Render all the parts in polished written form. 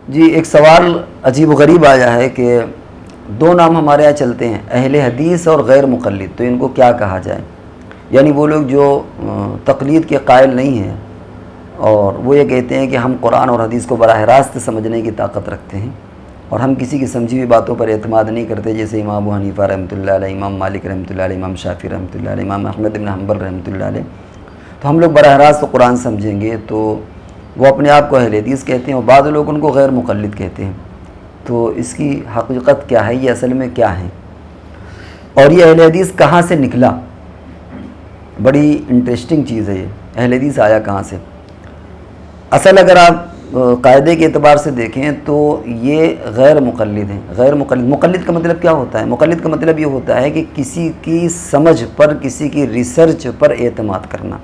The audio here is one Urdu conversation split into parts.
جی ایک سوال عجیب و غریب آیا ہے کہ دو نام ہمارے یہاں چلتے ہیں، اہل حدیث اور غیر مقلد، تو ان کو کیا کہا جائے؟ یعنی وہ لوگ جو تقلید کے قائل نہیں ہیں اور وہ یہ کہتے ہیں کہ ہم قرآن اور حدیث کو براہ راست سمجھنے کی طاقت رکھتے ہیں اور ہم کسی کی سمجھی ہوئی باتوں پر اعتماد نہیں کرتے، جیسے امام ابو حنیفہ رحمۃ اللہ علیہ، امام مالک رحمۃ اللہ علیہ، امام شافعی رحمۃ اللہ علیہ، امام احمد بن حنبل رحمۃ اللہ علیہ، تو ہم لوگ براہ راست قرآن سمجھیں گے، تو وہ اپنے آپ کو اہل حدیث کہتے ہیں اور بعض لوگ ان کو غیر مقلد کہتے ہیں۔ تو اس کی حقیقت کیا ہے، یہ اصل میں کیا ہے، اور یہ اہل حدیث کہاں سے نکلا؟ بڑی انٹرسٹنگ چیز ہے یہ، اہل حدیث آیا کہاں سے؟ اصل اگر آپ قاعدے کے اعتبار سے دیکھیں تو یہ غیر مقلد ہیں۔ غیر مقلد، مقلد کا مطلب کیا ہوتا ہے؟ مقلد کا مطلب یہ ہوتا ہے کہ کسی کی سمجھ پر، کسی کی ریسرچ پر اعتماد کرنا،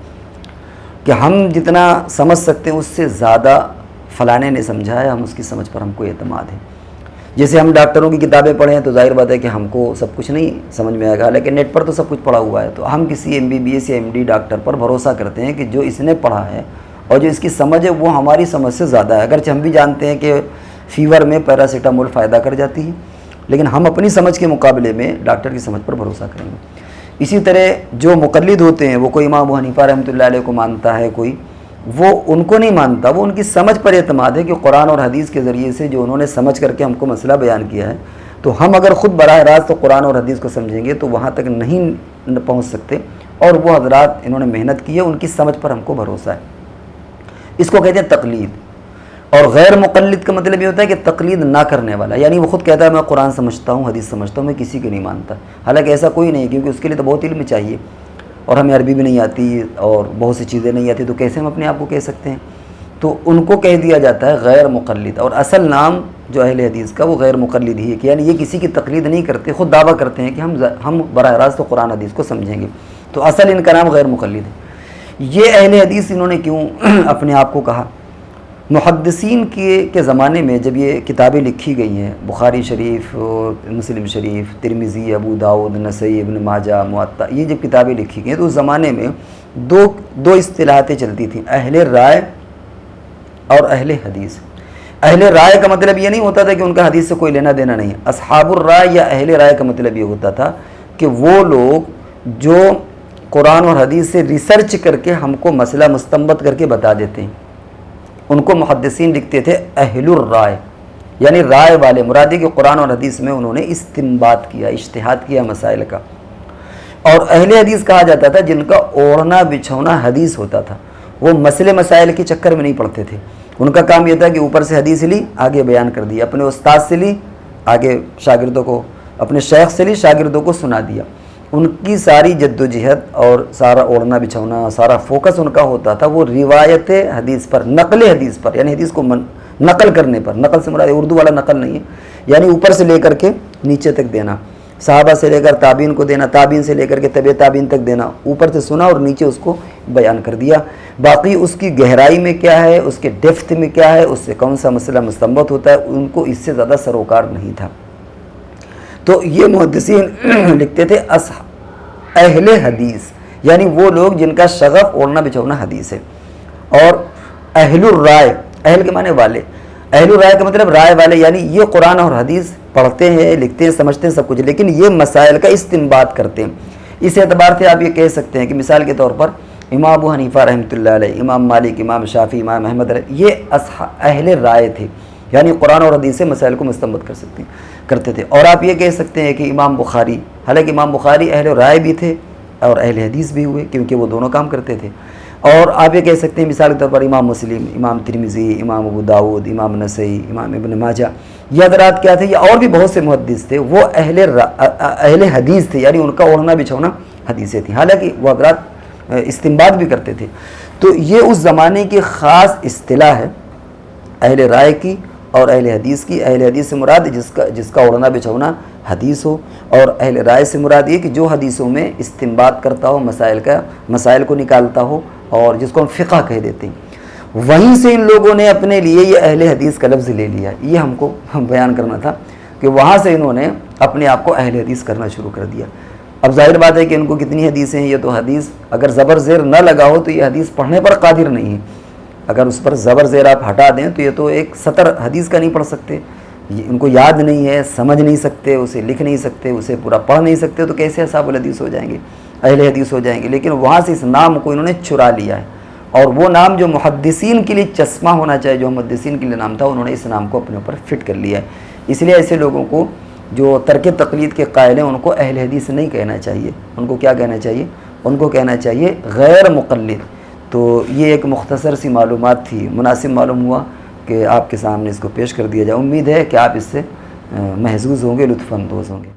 کہ ہم جتنا سمجھ سکتے ہیں اس سے زیادہ فلانے نے سمجھا ہے، ہم اس کی سمجھ پر ہم کو اعتماد ہے۔ جیسے ہم ڈاکٹروں کی کتابیں پڑھیں تو ظاہر بات ہے کہ ہم کو سب کچھ نہیں سمجھ میں آئے گا، لیکن نیٹ پر تو سب کچھ پڑھا ہوا ہے، تو ہم کسی MBBS یا MD ڈاکٹر پر بھروسہ کرتے ہیں کہ جو اس نے پڑھا ہے اور جو اس کی سمجھ ہے وہ ہماری سمجھ سے زیادہ ہے، اگرچہ ہم بھی جانتے ہیں کہ فیور میں پیراسیٹامول فائدہ کر جاتی ہے، لیکن ہم اپنی سمجھ کے مقابلے میں ڈاکٹر کی سمجھ پر بھروسہ کریں گے۔ اسی طرح جو مقلد ہوتے ہیں، وہ کوئی امام ابو حنیفہ رحمۃ اللہ علیہ کو مانتا ہے، کوئی وہ ان کو نہیں مانتا، وہ ان کی سمجھ پر اعتماد ہے کہ قرآن اور حدیث کے ذریعے سے جو انہوں نے سمجھ کر کے ہم کو مسئلہ بیان کیا ہے، تو ہم اگر خود براہ راست قرآن اور حدیث کو سمجھیں گے تو وہاں تک نہیں پہنچ سکتے، اور وہ حضرات انہوں نے محنت کی ہے، ان کی سمجھ پر ہم کو بھروسہ ہے۔ اس کو کہتے ہیں تقلید۔ اور غیر مقلد کا مطلب یہ ہوتا ہے کہ تقلید نہ کرنے والا، یعنی وہ خود کہتا ہے میں قرآن سمجھتا ہوں، حدیث سمجھتا ہوں، میں کسی کی نہیں مانتا، حالانکہ ایسا کوئی نہیں، کیونکہ اس کے لیے تو بہت علم چاہیے اور ہمیں عربی بھی نہیں آتی اور بہت سی چیزیں نہیں آتی، تو کیسے ہم اپنے آپ کو کہہ سکتے ہیں؟ تو ان کو کہہ دیا جاتا ہے غیر مقلد، اور اصل نام جو اہل حدیث کا وہ غیر مقلد ہی ہے، کہ یعنی یہ کسی کی تقلید نہیں کرتے، خود دعویٰ کرتے ہیں کہ ہم براہ راست قرآن حدیث کو سمجھیں گے، تو اصل ان کا نام غیر مقلد ہے۔ یہ اہل حدیث انہوں نے کیوں اپنے آپ کو کہا؟ محدثین کے زمانے میں جب یہ کتابیں لکھی گئی ہیں، بخاری شریف، مسلم شریف، ترمذی، ابو داؤد، نسائی، ابن ماجہ، موطا، یہ جب کتابیں لکھی گئی تو اس زمانے میں دو اصطلاحاتیں چلتی تھیں، اہل رائے اور اہل حدیث۔ اہل رائے کا مطلب یہ نہیں ہوتا تھا کہ ان کا حدیث سے کوئی لینا دینا نہیں، اصحاب الرائے یا اہل رائے کا مطلب یہ ہوتا تھا کہ وہ لوگ جو قرآن اور حدیث سے ریسرچ کر کے ہم کو مسئلہ مستنبط کر کے بتا دیتے ہیں، ان کو محدثین لکھتے تھے اہل الرائے، یعنی رائے والے، مراد ہے کہ قرآن اور حدیث میں انہوں نے استنباط کیا، اجتہاد کیا مسائل کا۔ اور اہل حدیث کہا جاتا تھا جن کا اوڑھنا بچھونا حدیث ہوتا تھا، وہ مسئلے مسائل کے چکر میں نہیں پڑتے تھے، ان کا کام یہ تھا کہ اوپر سے حدیث لی، آگے بیان کر دیا، اپنے استاد سے لی، آگے شاگردوں کو، اپنے شیخ سے لی، شاگردوں کو سنا دیا۔ ان کی ساری جد و جہد اور سارا اوڑھنا بچھونا، سارا فوکس ان کا ہوتا تھا وہ روایت حدیث پر، نقل حدیث پر، یعنی حدیث کو نقل کرنے پر۔ نقل سے مراد اردو والا نقل نہیں ہے، یعنی اوپر سے لے کر کے نیچے تک دینا، صحابہ سے لے کر تابعین کو دینا، تابعین سے لے کر کے طبع تابعین تک دینا، اوپر سے سنا اور نیچے اس کو بیان کر دیا۔ باقی اس کی گہرائی میں کیا ہے، اس کے ڈیپتھ میں کیا ہے، اس سے کون سا مسئلہ مستنبط ہوتا ہے، ان کو اس سے زیادہ سروکار نہیں تھا۔ تو یہ محدثین لکھتے تھے اہل حدیث، یعنی وہ لوگ جن کا شغف اوڑھنا بچھونا حدیث ہے۔ اور اہل الرائے، اہل کے معنی والے، اہل الرائے کا مطلب رائے والے، یعنی یہ قرآن اور حدیث پڑھتے ہیں، لکھتے ہیں، سمجھتے ہیں سب کچھ، لیکن یہ مسائل کا استنباط کرتے ہیں۔ اس اعتبار سے آپ یہ کہہ سکتے ہیں کہ مثال کے طور پر امام ابو حنیفہ رحمۃ اللہ علیہ، امام مالک، امام شافعی، امام احمد، یہ اہل رائے تھے، یعنی قرآن اور حدیث سے مسائل کو مستنبط کرتے تھے۔ اور آپ یہ کہہ سکتے ہیں کہ امام بخاری، حالانکہ امام بخاری اہل رائے بھی تھے اور اہل حدیث بھی ہوئے، کیونکہ وہ دونوں کام کرتے تھے۔ اور آپ یہ کہہ سکتے ہیں مثال کے طور پر امام مسلم، امام ترمذی، امام ابو داؤد، امام نسائی، امام ابن ماجہ، یہ حضرات کیا تھے؟ یہ اور بھی بہت سے محدث تھے، وہ اہل حدیث تھے، یعنی ان کا اوڑھنا بچھونا حدیثیں تھیں، حالانکہ وہ حضرات استنباط بھی کرتے تھے۔ تو یہ اس زمانے کی خاص اصطلاح ہے اہل رائے کی اور اہل حدیث کی۔ اہل حدیث سے مراد جس کا اوڑھنا بچھونا حدیث ہو، اور اہل رائے سے مراد یہ کہ جو حدیثوں میں استنباط کرتا ہو، مسائل کو نکالتا ہو، اور جس کو ہم فقہ کہہ دیتے ہیں۔ وہیں سے ان لوگوں نے اپنے لیے یہ اہل حدیث کا لفظ لے لیا، یہ ہم کو بیان کرنا تھا کہ وہاں سے انہوں نے اپنے آپ کو اہل حدیث کرنا شروع کر دیا۔ اب ظاہر بات ہے کہ ان کو کتنی حدیثیں ہیں، یہ تو حدیث اگر زبر زیر نہ لگا ہو تو یہ حدیث پڑھنے پر قادر نہیں ہے، اگر اس پر زبر زیر آپ ہٹا دیں تو یہ تو ایک سطر حدیث کا نہیں پڑھ سکتے، ان کو یاد نہیں ہے، سمجھ نہیں سکتے، اسے لکھ نہیں سکتے، اسے پورا پڑھ نہیں سکتے، تو کیسے اصحاب الحدیث ہو جائیں گے، اہل حدیث ہو جائیں گے؟ لیکن وہاں سے اس نام کو انہوں نے چرا لیا ہے، اور وہ نام جو محدثین کے لیے چشمہ ہونا چاہیے، جو محدثین کے لیے نام تھا، انہوں نے اس نام کو اپنے اوپر فٹ کر لیا ہے۔ اس لیے ایسے لوگوں کو جو ترک تقلید کے قائل ہیں ان کو اہل حدیث نہیں کہنا چاہیے، ان کو کیا کہنا چاہیے؟ ان کو کہنا چاہیے غیر مقلد۔ تو یہ ایک مختصر سی معلومات تھی، مناسب معلوم ہوا کہ آپ کے سامنے اس کو پیش کر دیا جائے۔ امید ہے کہ آپ اس سے محظوظ ہوں گے، لطف اندوز ہوں گے۔